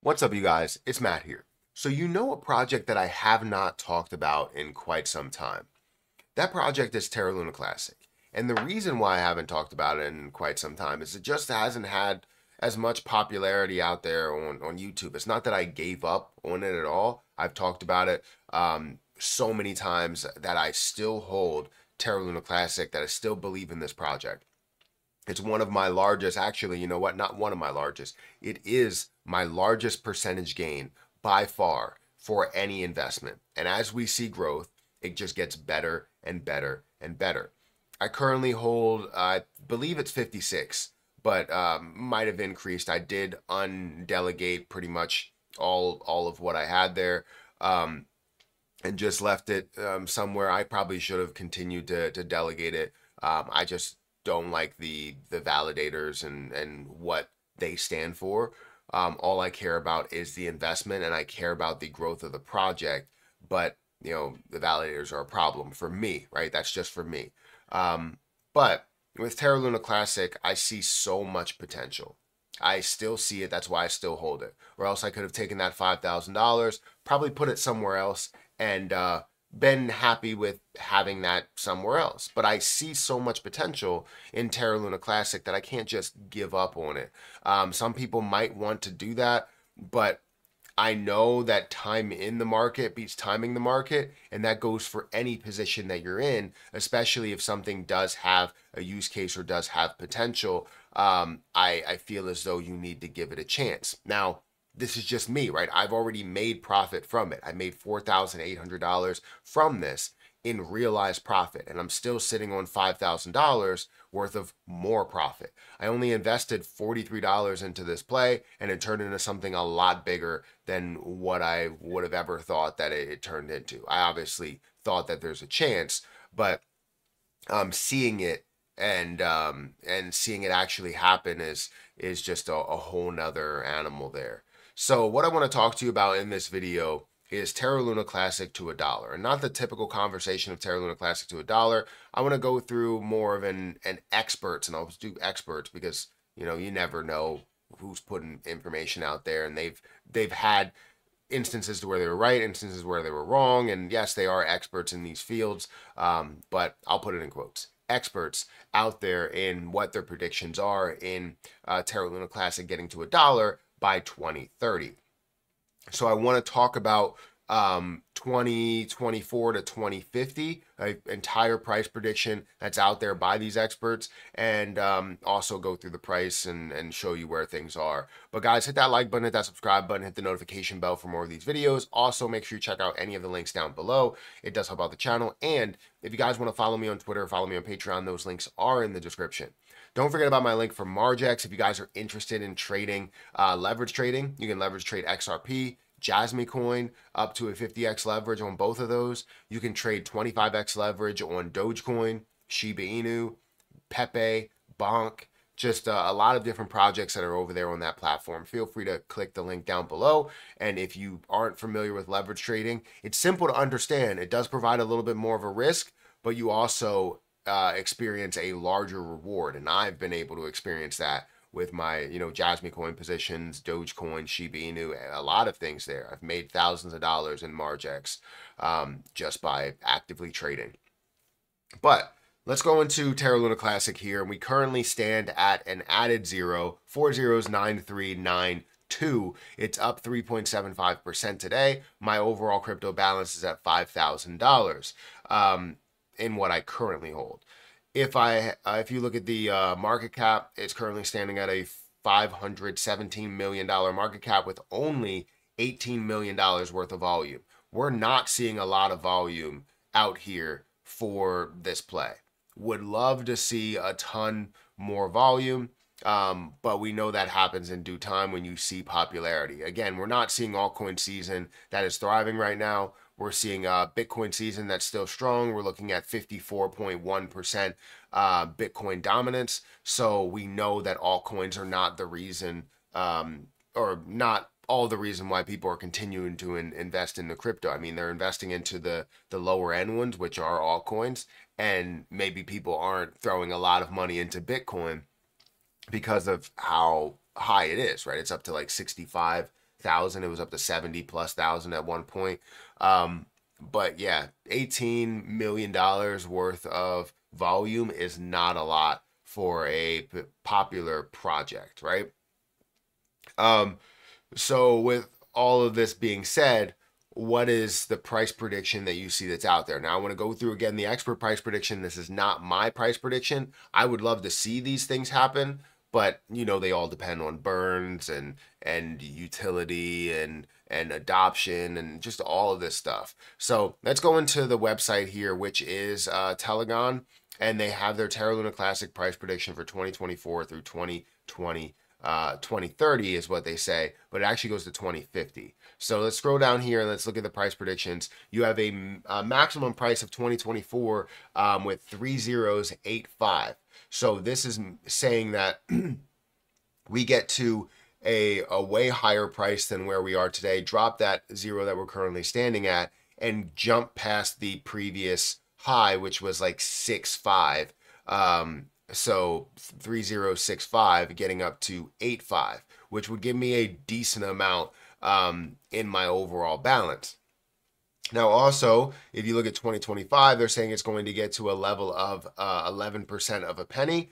What's up, you guys? It's Matt here. So, you know a project that I have not talked about in quite some time. That project is Terra Luna Classic. And the reason why I haven't talked about it in quite some time is it just hasn't had as much popularity out there on YouTube. It's not that I gave up on it at all. I've talked about it so many times that I still hold Terra Luna Classic, that I still believe in this project. It's one of my largest, actually, you know what? Not one of my largest. It is my largest percentage gain by far for any investment. And as we see growth, it just gets better and better and better. I currently hold, I believe it's 56, but might have increased. I did undelegate pretty much all of what I had there. And just left it somewhere. I probably should have continued to delegate it. I just don't like the validators and what they stand for. All I care about is the investment, and I care about the growth of the project. But the validators are a problem for me, right? That's just for me. But with Terra Luna Classic, I see so much potential. I still see it. That's why I still hold it. Or else I could have taken that $5,000, probably put it somewhere else, and been happy with having that somewhere else. But I see so much potential in Terra Luna Classic that I can't just give up on it. Some people might want to do that, but I know that time in the market beats timing the market, and that goes for any position that you're in, especially if something does have a use case or does have potential. I feel as though you need to give it a chance. Now, this is just me, right? I've already made profit from it. I made $4,800 from this in realized profit, and I'm still sitting on $5,000 worth of more profit. I only invested $43 into this play, and it turned into something a lot bigger than what I would have ever thought that it turned into. I obviously thought that there's a chance, but seeing it and seeing it actually happen is just a whole nother animal there. So what I want to talk to you about in this video is Terra Luna Classic to $1, and not the typical conversation of Terra Luna Classic to $1. I want to go through more of an experts, and I'll do experts because you never know who's putting information out there, and they've had instances to where they were right, instances where they were wrong, and yes, they are experts in these fields, but I'll put it in quotes. Experts out there in what their predictions are in Terra Luna Classic getting to $1 by 2030. So I want to talk about 2024 to 2050, an entire price prediction that's out there by these experts, and also go through the price and show you where things are. But guys, hit that like button, hit that subscribe button, hit the notification bell for more of these videos. Also, make sure you check out any of the links down below. It does help out the channel. And if you guys want to follow me on Twitter, follow me on Patreon, those links are in the description. Don't forget about my link for Margex. If you guys are interested in trading, leverage trading, you can leverage trade XRP, Jasmy Coin, up to a 50x leverage on both of those. You can trade 25x leverage on Dogecoin, Shiba Inu, Pepe, Bonk, just a lot of different projects that are over there on that platform. Feel free to click the link down below. And if you aren't familiar with leverage trading, it's simple to understand. It does provide a little bit more of a risk, but you also experience a larger reward. And I've been able to experience that with my, Jasmy Coin positions, Dogecoin, Shiba Inu, a lot of things there. I've made thousands of dollars in Margex just by actively trading. But let's go into Terra Luna Classic here, and we currently stand at an added zero, 4 zeros, 9,392. It's up 3.75% today. My overall crypto balance is at $5,000 in what I currently hold. If you look at the market cap, it's currently standing at a $517 million market cap with only $18 million worth of volume. We're not seeing a lot of volume out here for this play. Would love to see a ton more volume, but we know that happens in due time when you see popularity. Again, we're not seeing altcoin season that is thriving right now. We're seeing a Bitcoin season that's still strong. We're looking at 54.1% Bitcoin dominance. So we know that altcoins are not the reason, or not all the reason why people are continuing to invest in the crypto. I mean, they're investing into the lower end ones, which are altcoins, and maybe people aren't throwing a lot of money into Bitcoin because of how high it is, right? It's up to like 65 thousand. It was up to 70 plus thousand at one point. But yeah, $18 million worth of volume is not a lot for a popular project, right? So with all of this being said, what is the price prediction that you see that's out there? Now I want to go through again the expert price prediction. This is not my price prediction. I would love to see these things happen, but you know they all depend on burns and utility and adoption and just all of this stuff. So let's go into the website here, which is Telegon, and they have their Terra Luna Classic price prediction for 2024 through 2020. 2030 is what they say, but it actually goes to 2050. So let's scroll down here and let's look at the price predictions. You have a maximum price of 2024 with 3085. So this is saying that we get to a way higher price than where we are today, drop that zero that we're currently standing at, and jump past the previous high, which was like 6.5. So 3065 getting up to 85, which would give me a decent amount in my overall balance. Now, also, if you look at 2025, they're saying it's going to get to a level of 11% of a penny,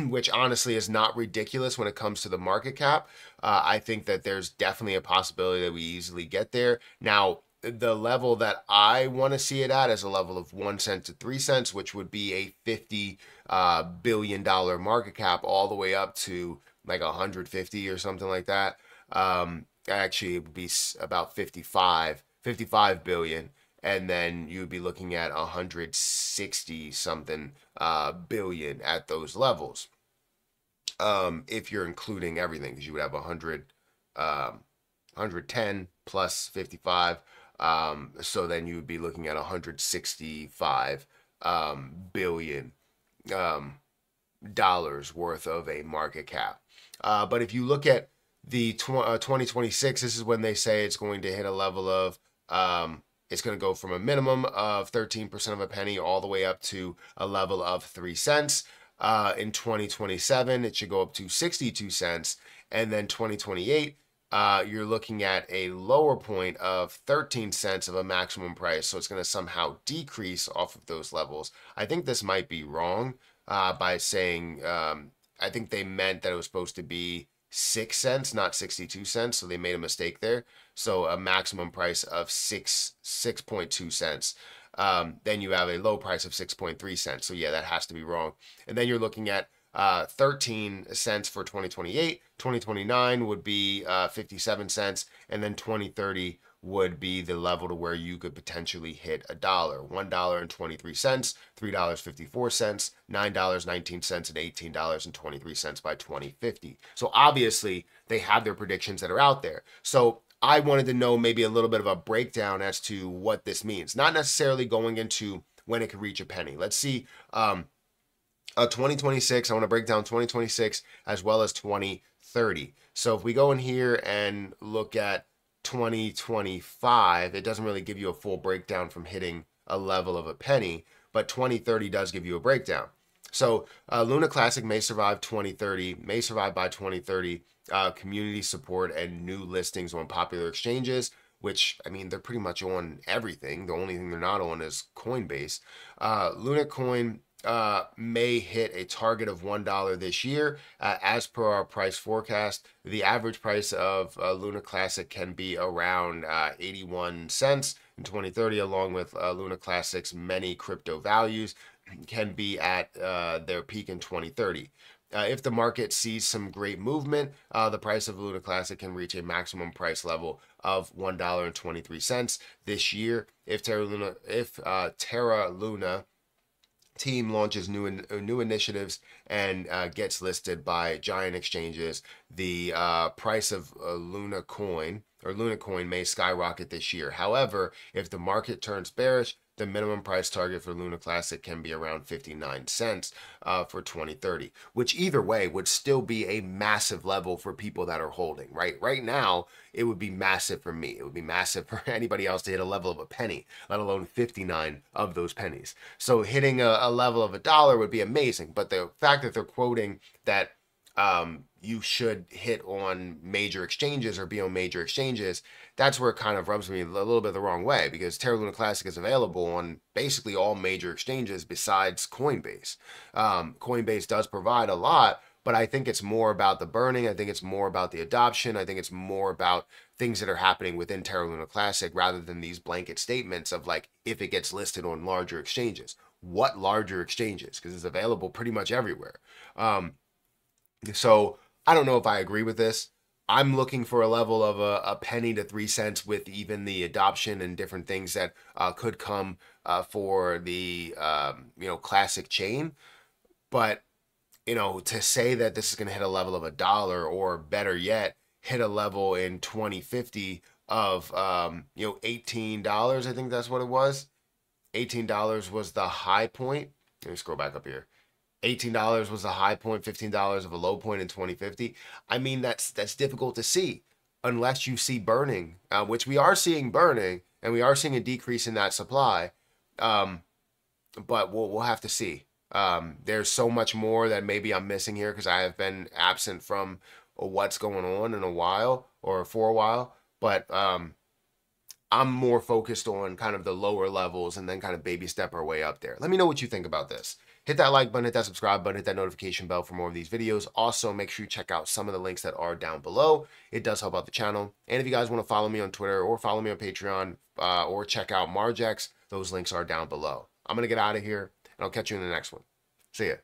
which honestly is not ridiculous when it comes to the market cap. I think that there's definitely a possibility that we easily get there. Now, the level that I want to see it at is a level of 1 cent to 3 cents, which would be a $50 billion market cap all the way up to like 150 or something like that. Actually, it would be about 55 billion. And then you'd be looking at 160 something billion at those levels. If you're including everything, because you would have 110 plus 55. So then you would be looking at 165 billion dollars worth of a market cap. But if you look at the 2026, this is when they say it's going to hit a level of it's going to go from a minimum of 13% of a penny all the way up to a level of 3 cents. In 2027, it should go up to 62 cents. And then 2028, you're looking at a lower point of 13 cents of a maximum price. So it's going to somehow decrease off of those levels. I think this might be wrong by saying, I think they meant that it was supposed to be 6 cents, not 62 cents. So they made a mistake there. So a maximum price of 6.2 cents. Then you have a low price of 6.3 cents. So yeah, that has to be wrong. And then you're looking at 13 cents for 2028. 2029 would be 57 cents, and then 2030 would be the level to where you could potentially hit $1, $1.23, $3.54, $9.19, and $18.23 by 2050. So obviously they have their predictions that are out there. So I wanted to know maybe a little bit of a breakdown as to what this means, not necessarily going into when it could reach a penny. Let's see. 2026, I want to break down 2026 as well as 2030. So if we go in here and look at 2025, it doesn't really give you a full breakdown from hitting a level of a penny, but 2030 does give you a breakdown. So Luna Classic may survive 2030, may survive by 2030, community support and new listings on popular exchanges, which, I mean, they're pretty much on everything. The only thing they're not on is Coinbase. Luna Coin may hit a target of $1 this year. As per our price forecast, the average price of Luna Classic can be around 81 cents in 2030, along with Luna Classic's many crypto values can be at their peak in 2030. If the market sees some great movement, the price of Luna Classic can reach a maximum price level of $1.23 this year. If Terra Luna team launches new initiatives and gets listed by giant exchanges, the price of Luna Coin may skyrocket this year. However, if the market turns bearish, the minimum price target for Luna Classic can be around 59 cents for 2030, which either way would still be a massive level for people that are holding, right? Right now, it would be massive for me. It would be massive for anybody else to hit a level of a penny, let alone 59 of those pennies. So hitting a level of $1 would be amazing. But the fact that they're quoting that you should hit on major exchanges or be on major exchanges, that's where it kind of rubs me a little bit the wrong way, because Terra Luna Classic is available on basically all major exchanges besides Coinbase. Coinbase does provide a lot, but I think it's more about the burning. I think it's more about the adoption. I think it's more about things that are happening within Terra Luna Classic rather than these blanket statements of like, if it gets listed on larger exchanges. What larger exchanges? Because it's available pretty much everywhere. So I don't know if I agree with this. I'm looking for a level of a penny to 3 cents with even the adoption and different things that could come for the classic chain. But to say that this is going to hit a level of $1, or better yet, hit a level in 2050 of $18. I think that's what it was. $18 was the high point. Let me scroll back up here. $18 was the high point, $15 of a low point in 2050. I mean, that's difficult to see unless you see burning, which we are seeing burning, and we are seeing a decrease in that supply. But we'll have to see. There's so much more that maybe I'm missing here because I have been absent from what's going on in a while, or for a while. But I'm more focused on kind of the lower levels and then kind of baby step our way up there. Let me know what you think about this. Hit that like button, hit that subscribe button, hit that notification bell for more of these videos. Also, make sure you check out some of the links that are down below. It does help out the channel. And if you guys want to follow me on Twitter or follow me on Patreon or check out Margex, those links are down below. I'm going to get out of here, and I'll catch you in the next one. See ya.